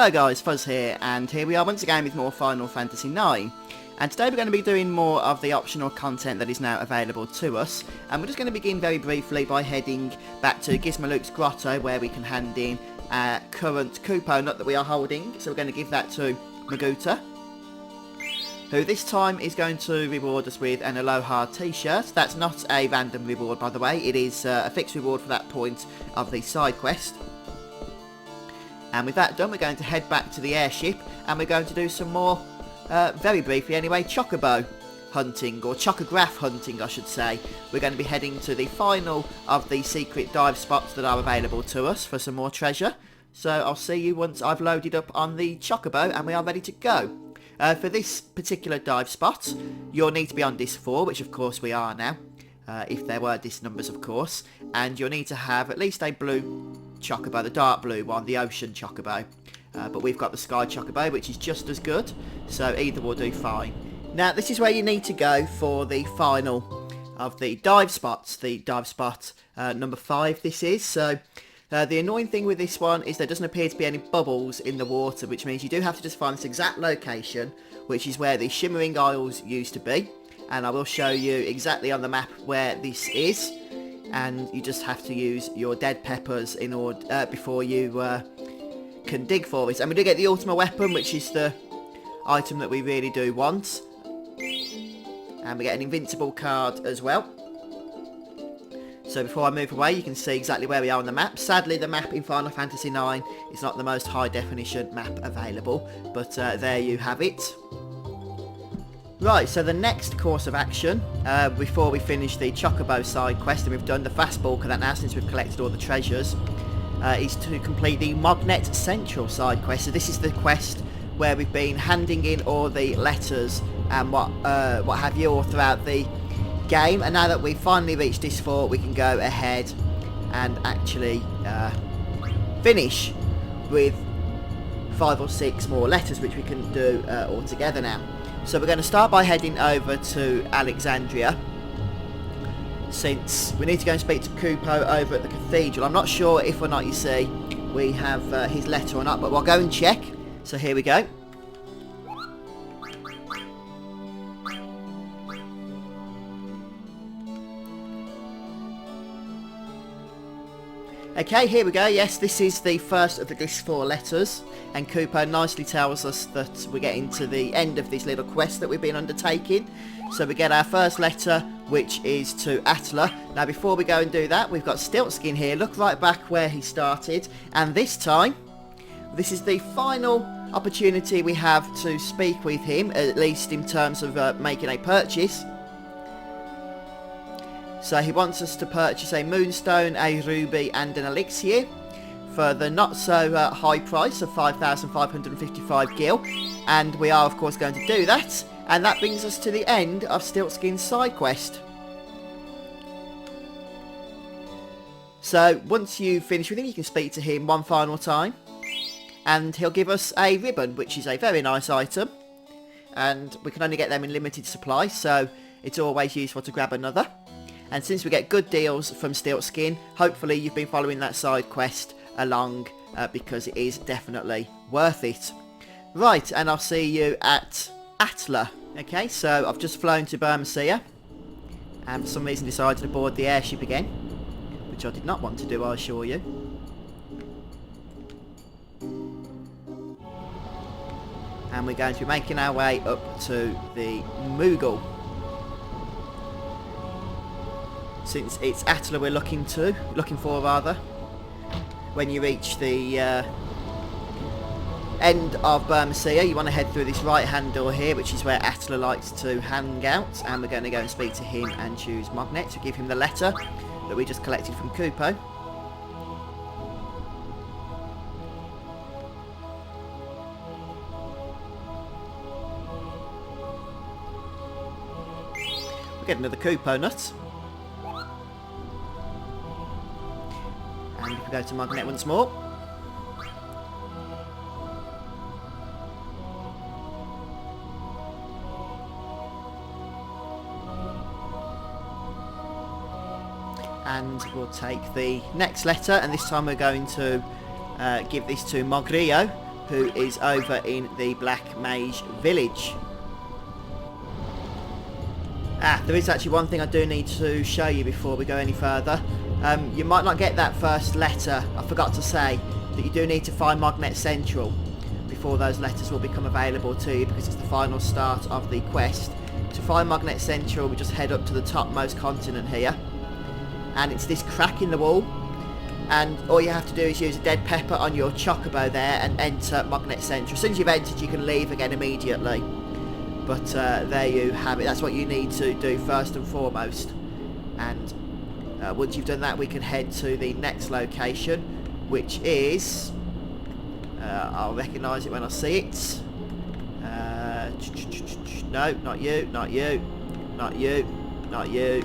Hello guys, Fuzz here, and here we are once again with more Final Fantasy IX. And today we're going to be doing more of the optional content that is now available to us. And we're just going to begin very briefly by heading back to Gizmaluke's Grotto, where we can hand in our current coupon nut that we are holding. So we're going to give that to Maguta, who this time is going to reward us with an Aloha t-shirt. That's not a random reward, by the way. It is a fixed reward for that point of the side quest. And with that done, we're going to head back to the airship, and we're going to do some more, very briefly anyway, chocobo hunting, or chocograph hunting I should say. We're going to be heading to the final of the secret dive spots that are available to us for some more treasure. So I'll see you once I've loaded up on the chocobo and we are ready to go. For this particular dive spot, you'll need to be on disc 4, which of course we are now, if there were disc numbers of course, and you'll need to have at least a blue chocobo, the dark blue one, the ocean chocobo, but we've got the sky chocobo, which is just as good, so either will do fine. Now this is where you need to go for the final of the dive spots, the dive spot number 5 this is. So the annoying thing with this one is there doesn't appear to be any bubbles in the water, which means you do have to just find this exact location, which is where the shimmering isles used to be, and I will show you exactly on the map where this is. And you just have to use your dead peppers in order before you can dig for it. And we do get the Ultima weapon, which is the item that we really do want, and we get an invincible card as well. So before I move away, you can see exactly where we are on the map. Sadly, the map in Final Fantasy IX is not the most high definition map available, but there you have it. Right, so the next course of action, before we finish the Chocobo side quest, and we've done the fast bulk of that now since we've collected all the treasures, is to complete the Mognet Central side quest. So this is the quest where we've been handing in all the letters and what have you all throughout the game, and now that we've finally reached this 4, we can go ahead and actually finish with 5 or 6 more letters, which we can do all together now. So we're going to start by heading over to Alexandria, since we need to go and speak to Kupo over at the cathedral. I'm not sure if or not, you see, we have his letter or not, but we'll go and check. So here we go. Okay, here we go. Yes, this is the first of the disc 4 letters, and Kupo nicely tells us that we're getting to the end of this little quest that we've been undertaking. So we get our first letter, which is to Atla. Now before we go and do that, we've got Stiltskin here. Look right back where he started, and this time, this is the final opportunity we have to speak with him, at least in terms of making a purchase. So he wants us to purchase a moonstone, a ruby and an elixir for the not so high price of 5,555 gil, and we are of course going to do that, and that brings us to the end of Stiltskin's side quest. So once you finish with him, you can speak to him one final time, and he'll give us a ribbon, which is a very nice item, and we can only get them in limited supply, so it's always useful to grab another. And since we get good deals from Stiltskin, hopefully you've been following that side quest along, because it is definitely worth it. Right, and I'll see you at Atla. Okay, so I've just flown to Bermasia, and for some reason decided to board the airship again, which I did not want to do, I assure you. And we're going to be making our way up to the Moogle. Since it's Atla we're looking for rather. When you reach the end of Bermasia, you want to head through this right hand door here, which is where Atla likes to hang out, and we're going to go and speak to him and choose Mognet to give him the letter that we just collected from Kupo. We'll get another Kupo nut. And if we go to Mognet once more. And we'll take the next letter, and this time we're going to give this to Mogrio, who is over in the Black Mage Village. There is actually one thing I do need to show you before we go any further. You might not get that first letter. I forgot to say that you do need to find Magnet Central before those letters will become available to you, because it's the final start of the quest. To find Magnet Central, we just head up to the topmost continent here, and it's this crack in the wall, and all you have to do is use a dead pepper on your chocobo there and enter Magnet Central. As soon as you've entered, you can leave again immediately. But there you have it. That's what you need to do first and foremost. And once you've done that, we can head to the next location, which is... I'll recognise it when I see it. No, not you, not you, not you, not you.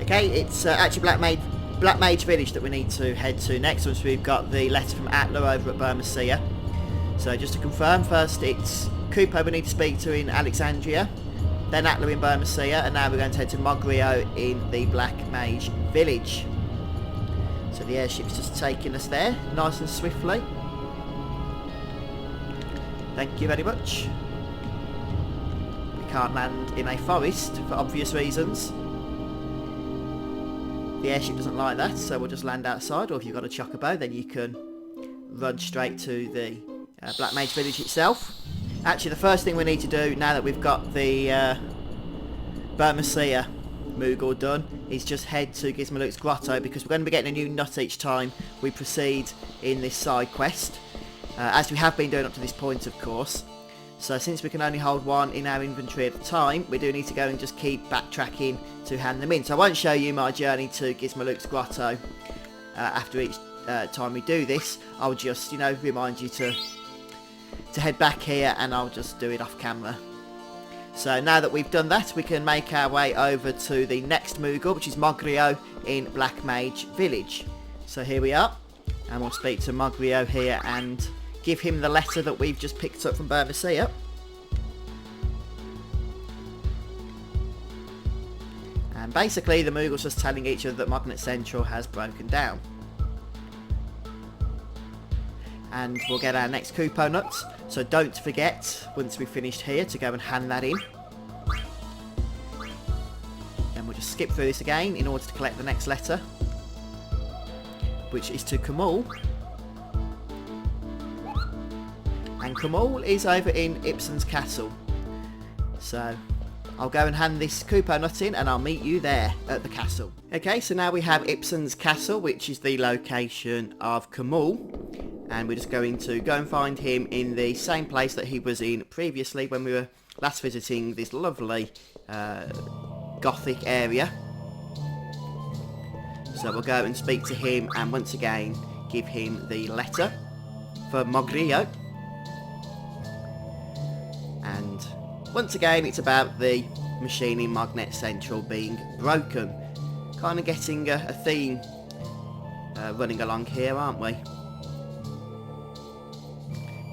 Okay, it's actually Black Mage Village that we need to head to next, once we've got the letter from Atla over at Bermesia. So just to confirm, first it's Kupo we need to speak to in Alexandria, then Atla in Bermesia, and now we're going to head to Mogrio in the Black Mage Village. So the airship's just taking us there, nice and swiftly. Thank you very much. We can't land in a forest for obvious reasons. The airship doesn't like that, so we'll just land outside, or if you've got a chocobo, then you can run straight to the Black Mage Village itself. Actually, the first thing we need to do, now that we've got the Bermesia Moogle done, is just head to Gizmaluke's Grotto, because we're going to be getting a new nut each time we proceed in this side quest, as we have been doing up to this point, of course. So since we can only hold one in our inventory at a time, we do need to go and just keep backtracking to hand them in. So I won't show you my journey to Gizmaluke's Grotto after each time we do this. I'll just, you know, remind you to head back here, and I'll just do it off camera. So now that we've done that, we can make our way over to the next Moogle, which is Mogrio in Black Mage Village. So here we are, and we'll speak to Mogrio here and give him the letter that we've just picked up from Bermesia. And basically the Moogle's just telling each other that Magnet Central has broken down. And we'll get our next Kupo nut, so don't forget, once we've finished here, to go and hand that in. Then we'll just skip through this again in order to collect the next letter, which is to Kamul. And Kamul is over in Ibsen's castle. So I'll go and hand this Kupo nut in, and I'll meet you there at the castle. Okay, so now we have Ibsen's castle, which is the location of Kamul. And we're just going to go and find him in the same place that he was in previously when we were last visiting this lovely gothic area. So we'll go and speak to him and once again give him the letter for Mogrio. And once again it's about the machine in Magnet Central being broken. Kind of getting a theme running along here, aren't we?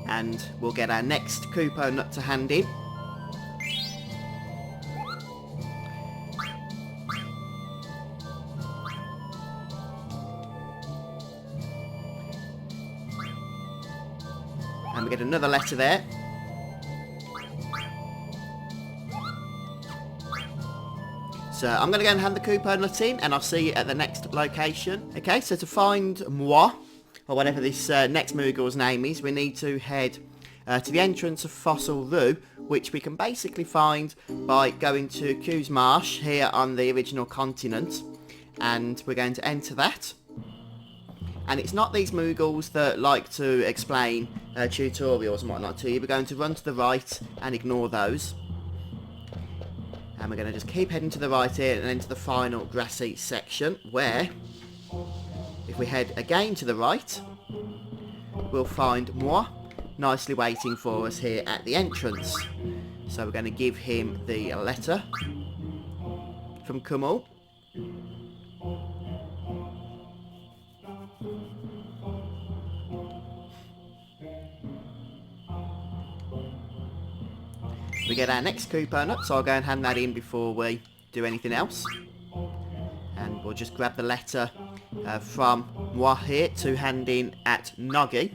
And we'll get our next Kupo nut to hand in. And we get another letter there. So I'm going to go and hand the Kupo nut in, and I'll see you at the next location. Okay, so to find Moi, or whatever this next Moogle's name is, we need to head to the entrance of Fossil Rue, which we can basically find by going to Q's Marsh here on the original continent, and we're going to enter that. And it's not these Moogles that like to explain tutorials and whatnot to you. We're going to run to the right and ignore those. And we're going to just keep heading to the right here and into the final grassy section, where if we head again to the right, we'll find Moi nicely waiting for us here at the entrance. So we're going to give him the letter from Kamul. We get our next Kupo nut, so I'll go and hand that in before we do anything else. And we'll just grab the letter from Moi here to hand in at Noggy.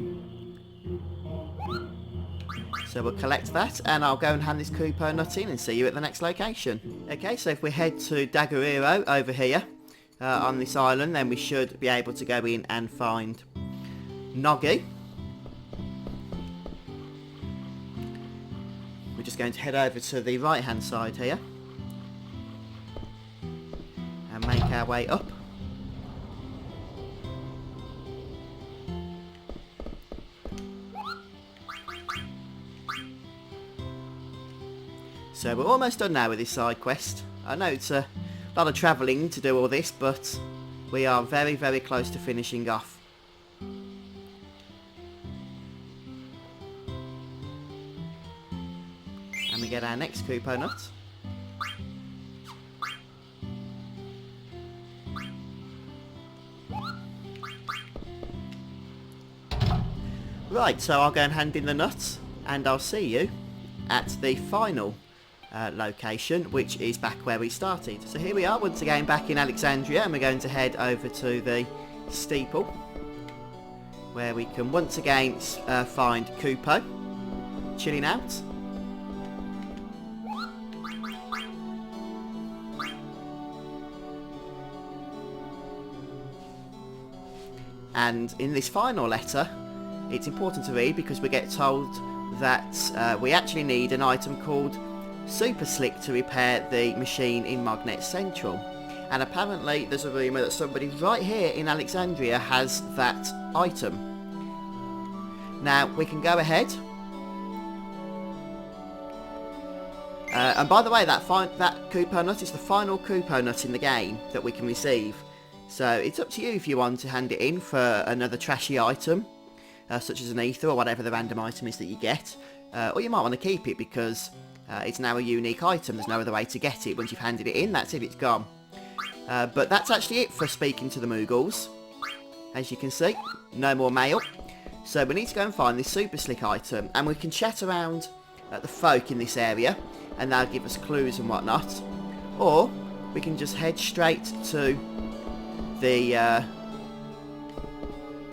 So we'll collect that, and I'll go and hand this Koopa nut in and see you at the next location. Okay, so if we head to Daguerrero over here on this island, then we should be able to go in and find Noggy. We're just going to head over to the right hand side here and make our way up. So we're almost done now with this side quest. I know it's a lot of travelling to do all this, but we are very, very close to finishing off. And we get our next Koopa nut. Right, so I'll go and hand in the nuts, and I'll see you at the final location, which is back where we started. So here we are once again back in Alexandria, and we're going to head over to the steeple where we can once again find Koopa chilling out. And in this final letter, it's important to read because we get told that we actually need an item called Super Slick to repair the machine in Magnet Central. And apparently there's a rumour that somebody right here in Alexandria has that item. Now we can go ahead. And by the way, that Koopa nut is the final Koopa nut in the game that we can receive. So it's up to you if you want to hand it in for another trashy item, such as an ether or whatever the random item is that you get. Or you might want to keep it because it's now a unique item. There's no other way to get it. Once you've handed it in, that's it, it's gone. But that's actually it for speaking to the Moogles. As you can see, no more mail. So we need to go and find this Super Slick item, and we can chat around the folk in this area, and they'll give us clues and whatnot. Or we can just head straight to the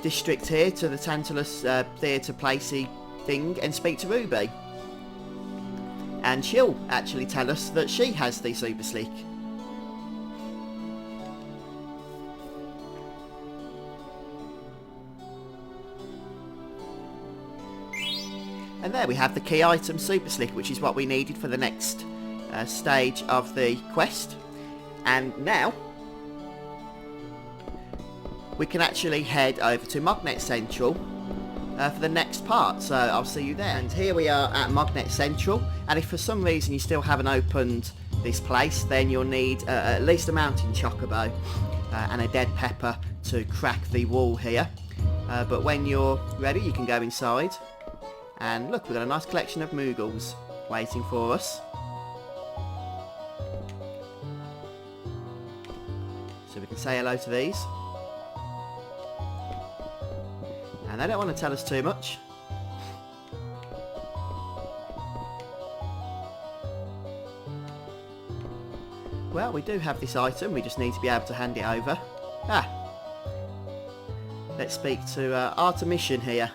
district here, to the Tantalus Theatre Placey thing, and speak to Ruby. And she'll actually tell us that she has the Super Slick. And there we have the key item, Super Slick, which is what we needed for the next stage of the quest. And now we can actually head over to Magnet Central for the next part, so I'll see you there. And here we are at Magnet Central, and if for some reason you still haven't opened this place, then you'll need at least a mountain chocobo and a dead pepper to crack the wall here. But when you're ready, you can go inside, and look, we've got a nice collection of Moogles waiting for us. So we can say hello to these. And they don't want to tell us too much. Well, we do have this item, we just need to be able to hand it over. Let's speak to Artemission here.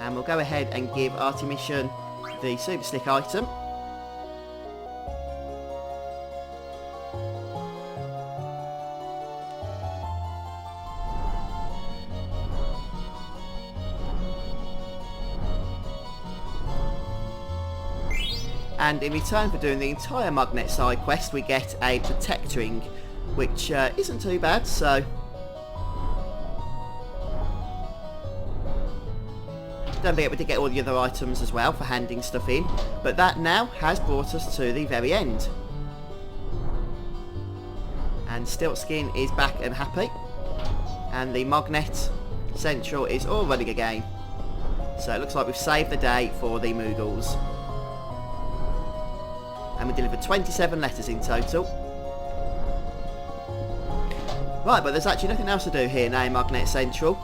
And we'll go ahead and give Artemission the Super Slick item. And in return for doing the entire Magnet side quest, we get a protectoring, which isn't too bad, so don't forget we did get all the other items as well for handing stuff in, but that now has brought us to the very end. And Stiltskin is back and happy, and the Magnet Central is all running again. So it looks like we've saved the day for the Moogles. And we delivered 27 letters in total. Right, but there's actually nothing else to do here now in Magnet Central.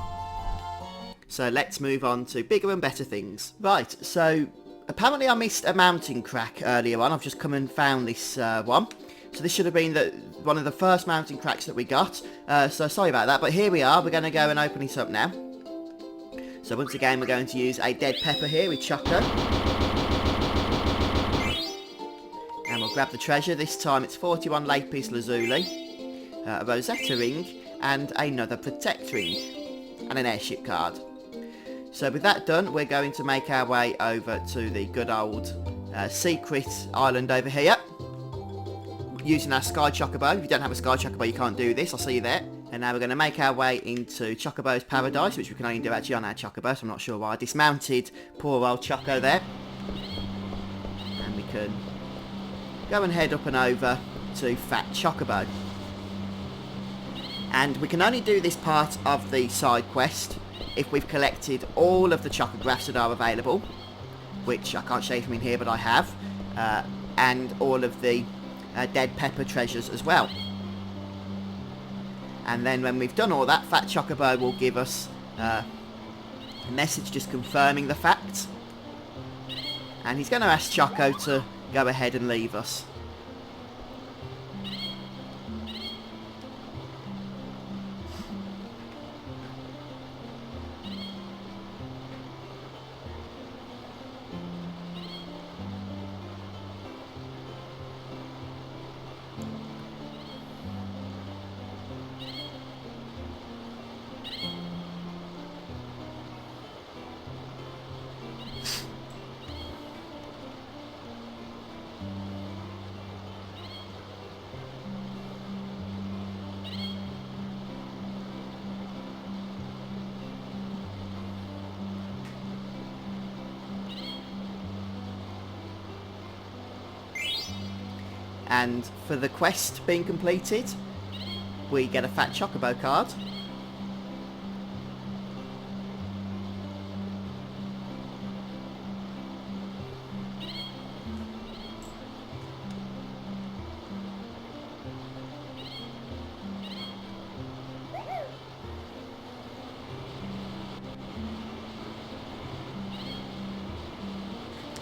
So let's move on to bigger and better things. Right, so apparently I missed a mountain crack earlier on. I've just come and found this one. So this should have been one of the first mountain cracks that we got. So sorry about that, but here we are. We're going to go and open it up now. So So once again we're going to use a dead pepper here with Choco. And we'll grab the treasure. This time it's 41 lapis lazuli, a Rosetta ring, and another protect ring, and an airship card. So with that done, we're going to make our way over to the good old secret island over here, using our Sky Chocobo. If you don't have a Sky Chocobo, you can't do this. I'll see you there. And now we're going to make our way into Chocobo's Paradise, which we can only do actually on our Chocobo, so I'm not sure why I dismounted poor old Choco there. And we can go and head up and over to Fat Chocobo. And we can only do this part of the side quest if we've collected all of the Chocographs that are available, which I can't show you from in here, but I have, and all of the dead pepper treasures as well. And then when we've done all that, Fat Chocobo will give us a message just confirming the fact. And he's going to ask Choco to go ahead and leave us. And for the quest being completed, we get a Fat Chocobo card.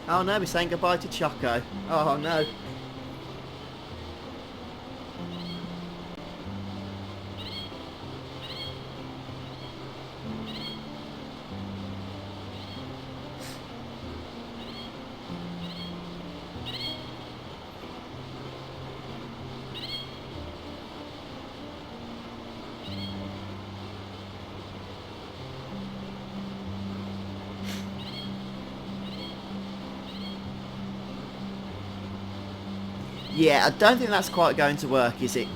Oh no, we're saying goodbye to Choco. Oh no. Yeah, I don't think that's quite going to work, is it?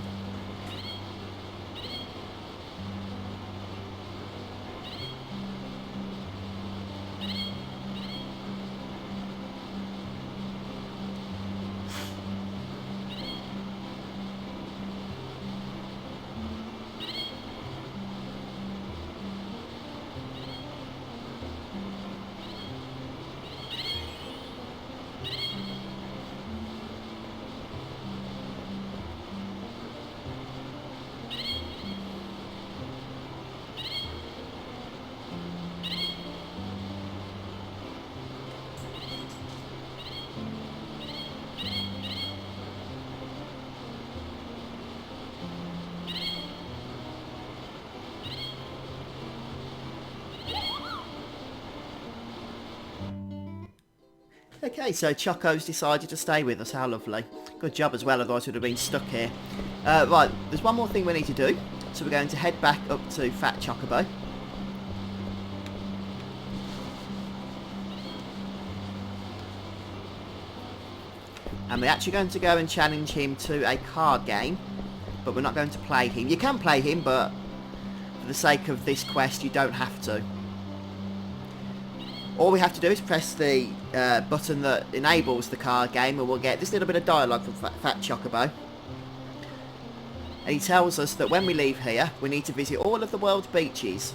Okay, so Choco's decided to stay with us. How lovely. Good job as well, otherwise we'd have been stuck here. Right, there's one more thing we need to do. So we're going to head back up to Fat Chocobo. And we're actually going to go and challenge him to a card game. But we're not going to play him. You can play him, but for the sake of this quest, you don't have to. All we have to do is press the button that enables the card game, and we'll get this little bit of dialogue from Fat Chocobo. And he tells us that when we leave here, we need to visit all of the world's beaches.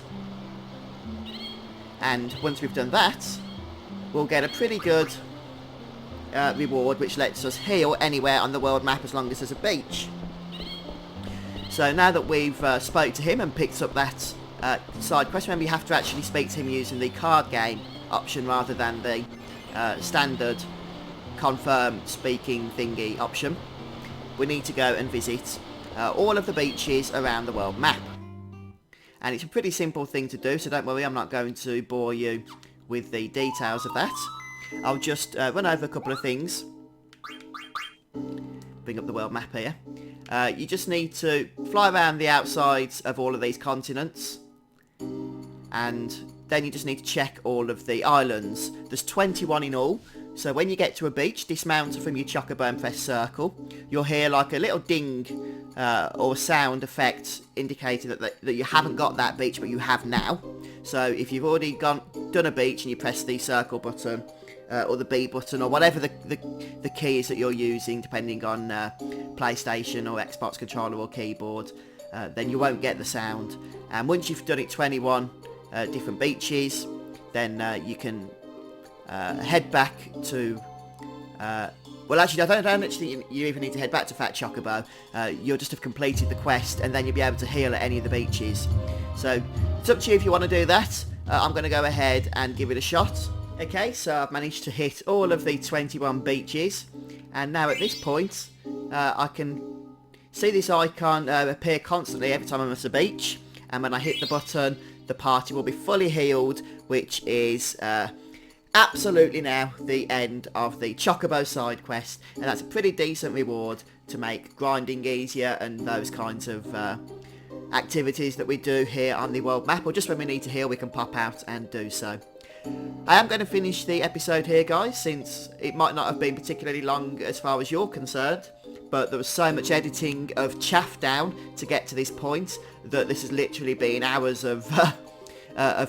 And once we've done that, we'll get a pretty good reward, which lets us heal anywhere on the world map as long as there's a beach. So now that we've spoke to him and picked up that side quest, remember you have to actually speak to him using the card game option rather than the standard confirm speaking thingy option. We need to go and visit all of the beaches around the world map. and it's a pretty simple thing to do, so don't worry, I'm not going to bore you with the details of that. I'll just run over a couple of things. Bring up the world map here. You just need to fly around the outsides of all of these continents, and then you just need to check all of the islands. There's 21 in all, so when you get to a beach, dismount from your Chocobo and press circle. You'll hear like a little ding or sound effect indicating that you haven't got that beach, but you have now. So if you've already done a beach and you press the circle button or the B button or whatever the key is that you're using, depending on PlayStation or Xbox controller or keyboard, then you won't get the sound. And once you've done it 21 different beaches, then you can head back to... well, actually, I don't actually think you even need to head back to Fat Chocobo. You'll just have completed the quest, and then you'll be able to heal at any of the beaches. So, it's up to you if you want to do that. I'm going to go ahead and give it a shot. Okay, so I've managed to hit all of the 21 beaches, and now at this point, I can see this icon appear constantly every time I'm at a beach, and when I hit the button, the party will be fully healed, which is... absolutely now the end of the Chocobo side quest, and that's a pretty decent reward to make grinding easier and those kinds of activities that we do here on the world map, or just when we need to heal we can pop out and do so. I am going to finish the episode here, guys, since it might not have been particularly long as far as you're concerned, but there was so much editing of chaff down to get to this point that this has literally been hours of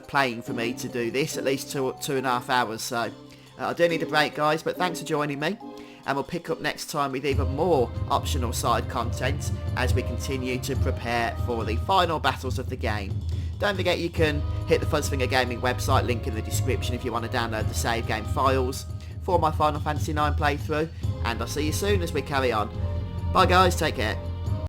playing for me to do this, at least 2.5 hours. So I do need a break, guys, but thanks for joining me, and we'll pick up next time with even more optional side content as we continue to prepare for the final battles of the game. Don't forget you can hit the FuzzfingerGaming website, link in the description, if you want to download the save game files for my Final Fantasy IX playthrough, and I'll see you soon as we carry on. Bye guys, take care.